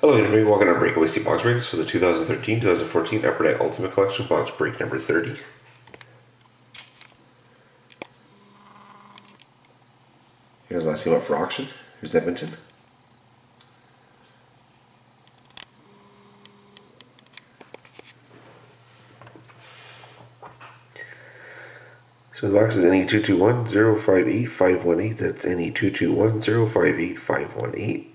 Hello everybody, welcome to Breakaway Sea Box Breaks for the 2013-2014 Upper Deck Ultimate Collection Box Break number 30. Here's the last game up for auction. Here's Edmonton. So the box is NE221-058-518. That's NE221-058-518.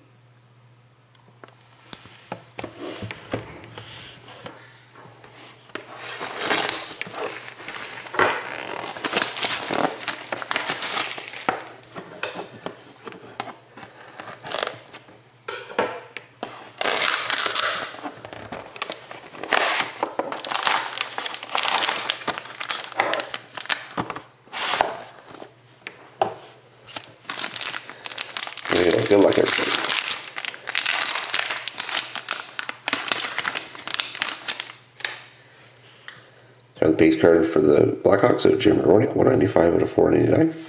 Good luck, everybody. Have the base card for the Blackhawks of Jim Ronick, 195 out of 499.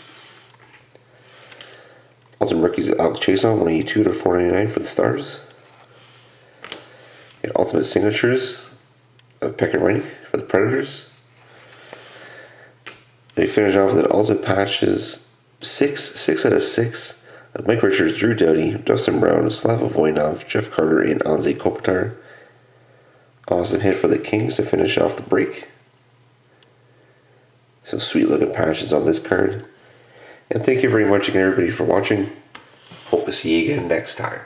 Ultimate rookies Alex Chason, 182 out of 499 for the Stars. And ultimate signatures of Pekka Rinne for the Predators. They finish off with an ultimate patches 6 out of 6. Mike Richards, Drew Doughty, Dustin Brown, Slava Voinov, Jeff Carter, and Anze Kopitar. Awesome hit for the Kings to finish off the break. Some sweet looking patches on this card. And thank you very much again, everybody, for watching. Hope to see you again next time.